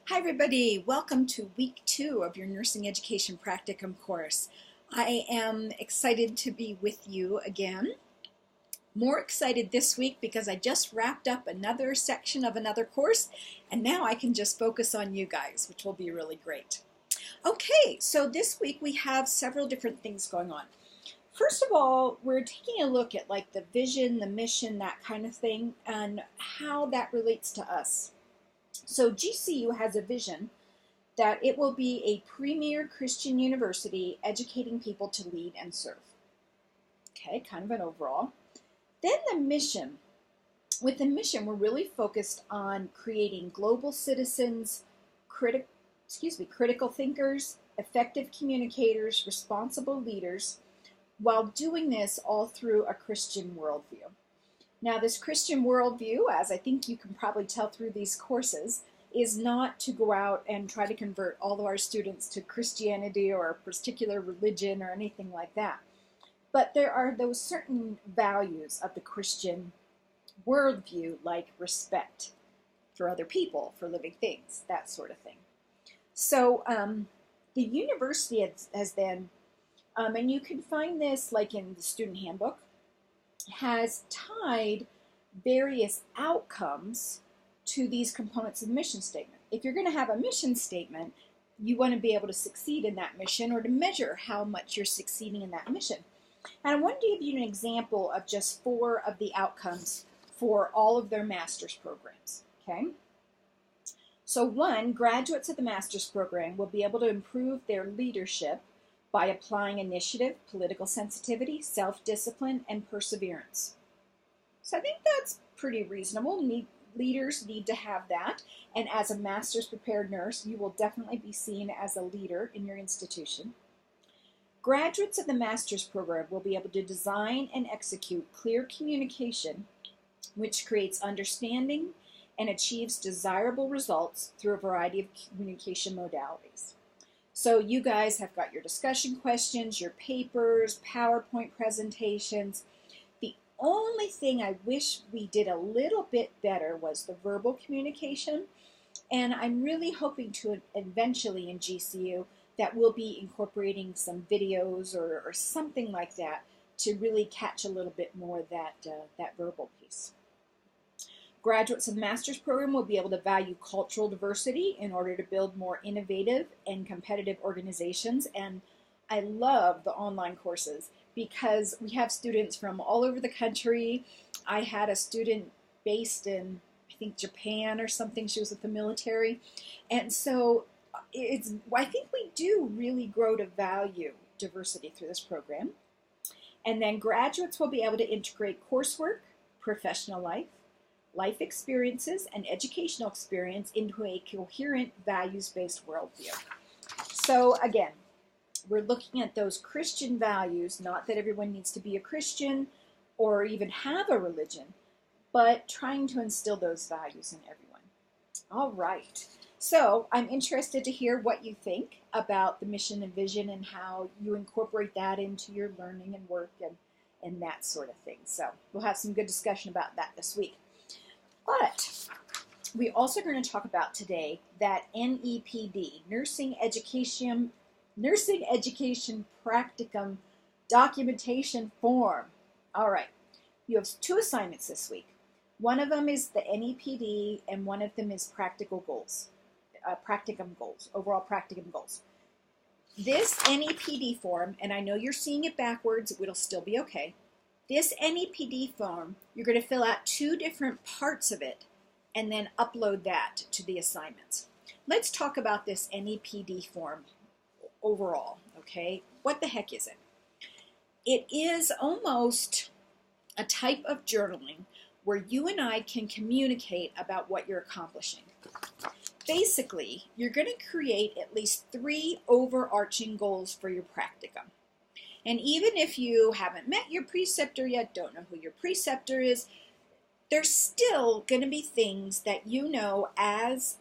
Hi everybody, welcome to week 2 of your nursing education practicum course. I am excited to be with you again. More excited this week because I just wrapped up another section of another course and now I can just focus on you guys, which will be really great. Okay, so this week we have several different things going on. First of all, we're taking a look at like the vision, the mission, that kind of thing, and how that relates to us. So GCU has a vision that it will be a premier Christian university educating people to lead and serve. Okay, kind of an overall. Then the mission. With the mission, we're really focused on creating global citizens, critical thinkers, effective communicators, responsible leaders, while doing this all through a Christian worldview. Now, this Christian worldview, as I think you can probably tell through these courses, is not to go out and try to convert all of our students to Christianity or a particular religion or anything like that. But there are those certain values of the Christian worldview, like respect for other people, for living things, that sort of thing. So the university has then, and you can find this like in the student handbook, has tied various outcomes to these components of the mission statement. If you're going to have a mission statement, you want to be able to succeed in that mission or to measure how much you're succeeding in that mission. And I want to give you an example of just 4 of the outcomes for all of their master's programs. Okay? So 1, graduates of the master's program will be able to improve their leadership by applying initiative, political sensitivity, self-discipline, and perseverance. So I think that's pretty reasonable. Leaders need to have that, and as a master's prepared nurse, you will definitely be seen as a leader in your institution. Graduates of the master's program will be able to design and execute clear communication, which creates understanding and achieves desirable results through a variety of communication modalities. So you guys have got your discussion questions, your papers, PowerPoint presentations. The only thing I wish we did a little bit better was the verbal communication, and I'm really hoping to eventually in GCU that we'll be incorporating some videos or something like that to really catch a little bit more of that verbal piece. Graduates of the master's program will be able to value cultural diversity in order to build more innovative and competitive organizations. And I love the online courses because we have students from all over the country. I had a student based in, I think, Japan or something. She was with the military. And so I think we do really grow to value diversity through this program. And then graduates will be able to integrate coursework, professional life experiences, and educational experience into a coherent values-based worldview. So again, we're looking at those Christian values, not that everyone needs to be a Christian or even have a religion, but trying to instill those values in everyone. All right. So I'm interested to hear what you think about the mission and vision and how you incorporate that into your learning and work and that sort of thing. So we'll have some good discussion about that this week. But we also are going to talk about today that NEPD, Nursing Education Practicum Documentation Form. All right, you have 2 assignments this week. One of them is the NEPD and one of them is practicum goals, overall practicum goals. This NEPD form, and I know you're seeing it backwards, it'll still be okay. This NEPD form, you're going to fill out 2 different parts of it and then upload that to the assignments. Let's talk about this NEPD form overall, okay? What the heck is it? It is almost a type of journaling where you and I can communicate about what you're accomplishing. Basically, you're going to create at least 3 overarching goals for your practicum. And even if you haven't met your preceptor yet, don't know who your preceptor is, there's still going to be things that you know as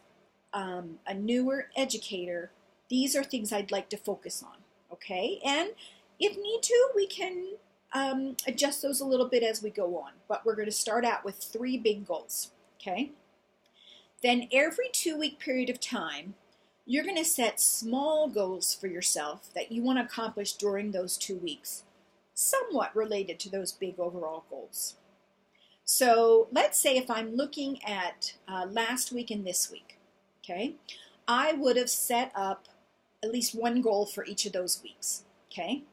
a newer educator, these are things I'd like to focus on, okay? And if need to, we can adjust those a little bit as we go on. But we're going to start out with 3 big goals, okay? Then every 2-week period of time, you're going to set small goals for yourself that you want to accomplish during those 2 weeks, somewhat related to those big overall goals. So let's say if I'm looking at last week and this week, okay, I would have set up at least one goal for each of those weeks, okay?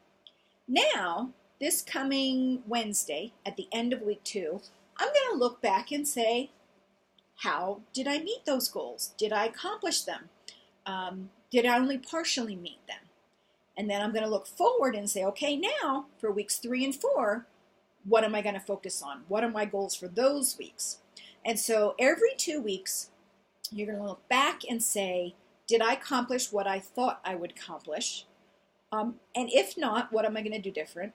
Now, this coming Wednesday, at the end of week 2, I'm going to look back and say, how did I meet those goals? Did I accomplish them? Did I only partially meet them? And then I'm going to look forward and say, okay, now for weeks 3 and 4, what am I going to focus on? What are my goals for those weeks? And so every 2 weeks, you're going to look back and say, did I accomplish what I thought I would accomplish? And if not, what am I going to do different?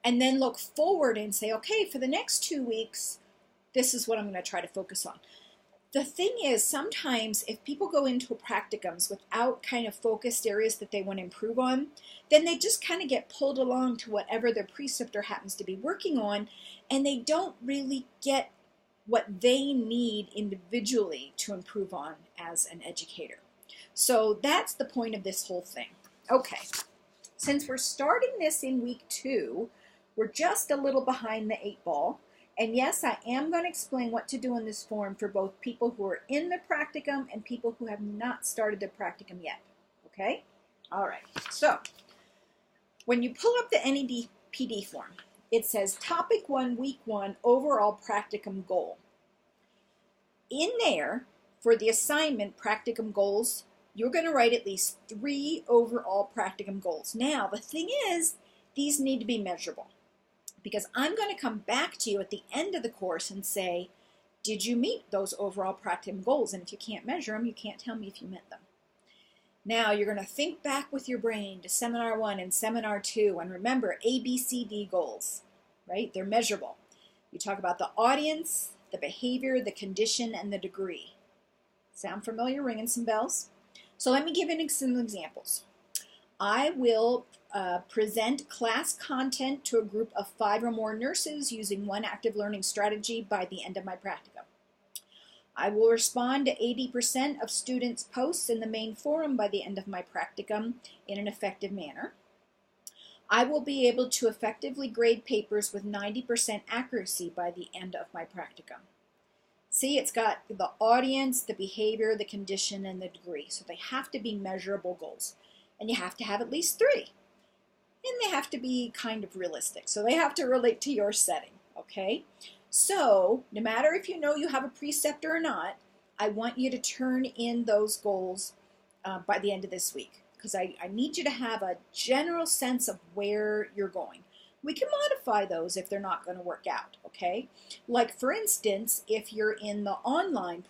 And then look forward and say, okay, for the next 2 weeks, this is what I'm going to try to focus on. The thing is, sometimes if people go into practicums without kind of focused areas that they want to improve on, then they just kind of get pulled along to whatever their preceptor happens to be working on, and they don't really get what they need individually to improve on as an educator. So that's the point of this whole thing. Okay, since we're starting this in week 2, we're just a little behind the 8 ball. And yes, I am going to explain what to do in this form for both people who are in the practicum and people who have not started the practicum yet. Okay? All right. So, when you pull up the NEPD form, it says Topic 1, Week 1, Overall Practicum Goal. In there, for the assignment practicum goals, you're going to write at least 3 overall practicum goals. Now, the thing is, these need to be measurable, because I'm going to come back to you at the end of the course and say, did you meet those overall practicum goals? And if you can't measure them, you can't tell me if you met them. Now you're going to think back with your brain to Seminar 1 and Seminar 2, and remember ABCD goals, right? They're measurable. You talk about the audience, the behavior, the condition, and the degree. Sound familiar? Ringing some bells? So let me give you some examples. I will present class content to a group of 5 or more nurses using one active learning strategy by the end of my practicum. I will respond to 80% of students' posts in the main forum by the end of my practicum in an effective manner. I will be able to effectively grade papers with 90% accuracy by the end of my practicum. See, it's got the audience, the behavior, the condition, and the degree. So they have to be measurable goals. And you have to have at least 3. And they have to be kind of realistic. So they have to relate to your setting, okay? So no matter if you know you have a preceptor or not, I want you to turn in those goals by the end of this week, because I need you to have a general sense of where you're going. We can modify those if they're not going to work out, okay? Like, for instance, if you're in the online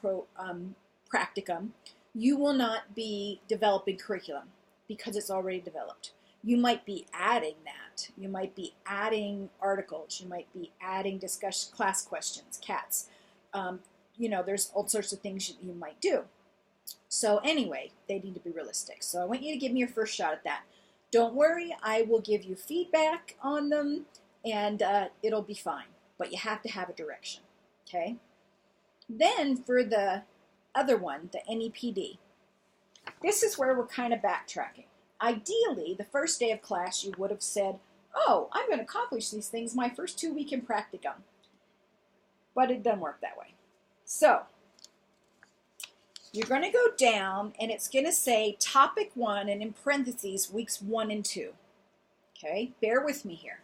practicum, you will not be developing curriculum because it's already developed. You might be adding that. You might be adding articles. You might be adding class questions, CATs. You know, there's all sorts of things you might do. So anyway, they need to be realistic. So I want you to give me your first shot at that. Don't worry, I will give you feedback on them, and it'll be fine. But you have to have a direction, okay? Then for the other one, the NEPD, this is where we're kind of backtracking. Ideally, the first day of class, you would have said, oh, I'm going to accomplish these things my first 2 week in practicum. But it doesn't work that way. So, you're going to go down, and it's going to say Topic 1, and in parentheses, weeks 1 and 2. Okay, bear with me here.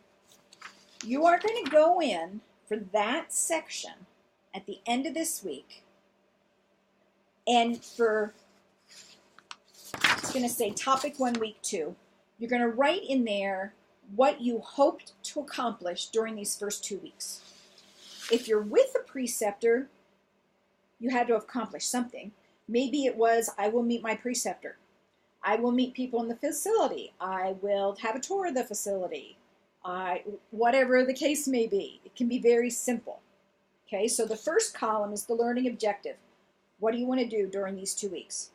You are going to go in for that section at the end of this week, and for, it's going to say Topic 1, Week 2. You're going to write in there what you hoped to accomplish during these first 2 weeks. If you're with a preceptor, you had to accomplish something. Maybe it was, I will meet my preceptor. I will meet people in the facility. I will have a tour of the facility. Whatever the case may be. It can be very simple. Okay, so the first column is the learning objective. What do you want to do during these 2 weeks?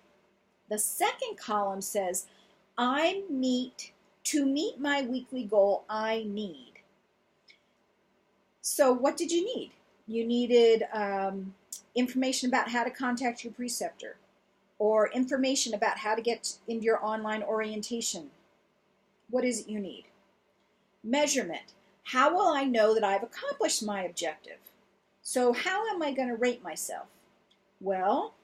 The second column says, to meet my weekly goal, I need. So what did you need? You needed information about how to contact your preceptor, or information about how to get into your online orientation. What is it you need? Measurement. How will I know that I've accomplished my objective? So how am I going to rate myself? Well,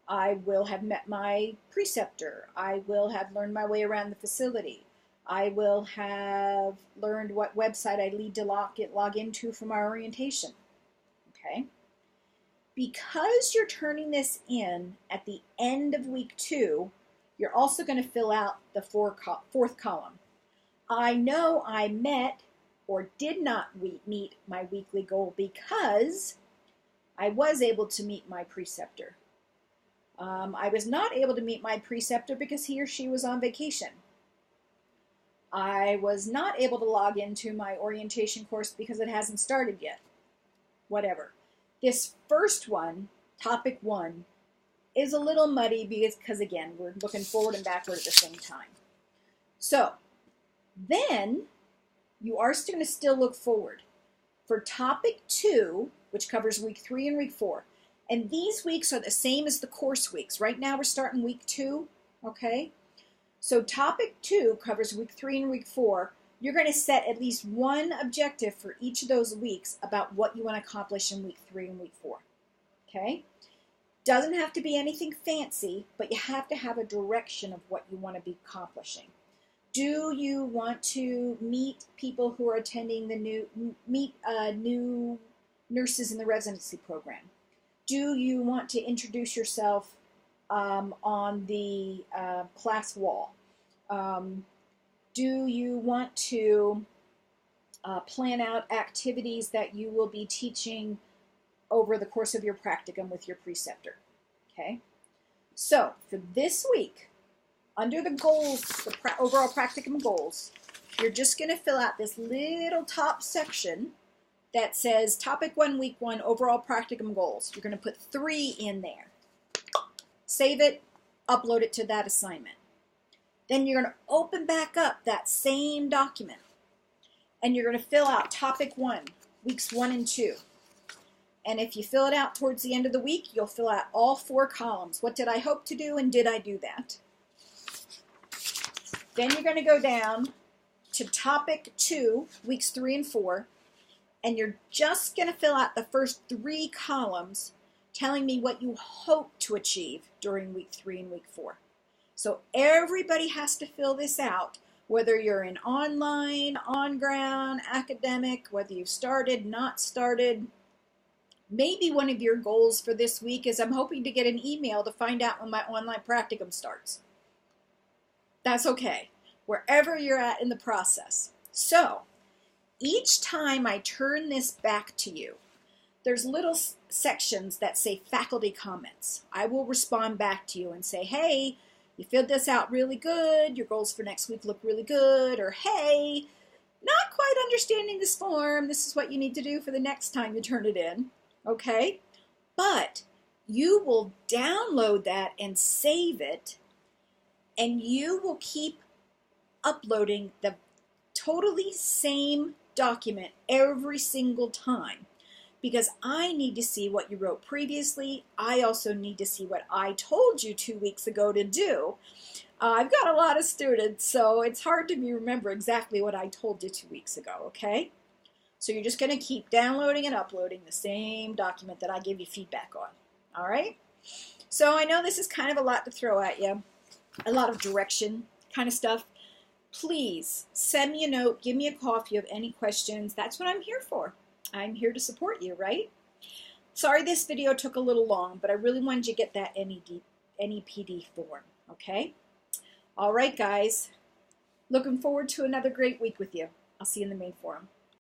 I will have met my preceptor. I will have learned my way around the facility. I will have learned what website I need to log into for my orientation. Okay? Because you're turning this in at the end of week 2, you're also going to fill out the fourth column. I know I met or did not meet my weekly goal because I was able to meet my preceptor. I was not able to meet my preceptor because he or she was on vacation. I was not able to log into my orientation course because it hasn't started yet. Whatever. This first one, topic 1, is a little muddy because again, we're looking forward and backward at the same time. So, then you are going to still look forward for topic 2, which covers week 3 and week 4. And these weeks are the same as the course weeks. Right now we're starting week 2, okay? So topic 2 covers week 3 and week 4. You're going to set at least one objective for each of those weeks about what you want to accomplish in week 3 and week 4, okay? Doesn't have to be anything fancy, but you have to have a direction of what you want to be accomplishing. Do you want to meet people who are attending the new nurses in the residency program? Do you want to introduce yourself on the class wall? Do you want to plan out activities that you will be teaching over the course of your practicum with your preceptor? Okay. So for this week, under the goals, the overall practicum goals, you're just going to fill out this little top section that says topic 1, week 1, overall practicum goals. You're going to put 3 in there. Save it, upload it to that assignment. Then you're going to open back up that same document and you're going to fill out topic 1, weeks 1 and 2. And if you fill it out towards the end of the week, you'll fill out all 4 columns. What did I hope to do and did I do that? Then you're going to go down to topic 2, weeks 3 and 4, and you're just going to fill out the first 3 columns telling me what you hope to achieve during week 3 and week 4. So everybody has to fill this out, whether you're in online, on-ground, academic, whether you've started, not started. Maybe one of your goals for this week is I'm hoping to get an email to find out when my online practicum starts. That's okay, wherever you're at in the process. So, each time I turn this back to you, there's little sections that say faculty comments. I will respond back to you and say, hey, you filled this out really good, your goals for next week look really good, or hey, not quite understanding this form, this is what you need to do for the next time you turn it in, okay? But you will download that and save it, and you will keep uploading the totally same document every single time because I need to see what you wrote previously. I also need to see what I told you 2 weeks ago to do. I've got a lot of students, so it's hard to remember exactly what I told you 2 weeks ago, okay? So you're just going to keep downloading and uploading the same document that I gave you feedback on, all right? So I know this is kind of a lot to throw at you, a lot of direction kind of stuff. Please send me a note, give me a call if you have any questions. That's what I'm here for. I'm here to support you, right? Sorry this video took a little long, but I really wanted you to get that NEPD form, okay? All right, guys. Looking forward to another great week with you. I'll see you in the main forum.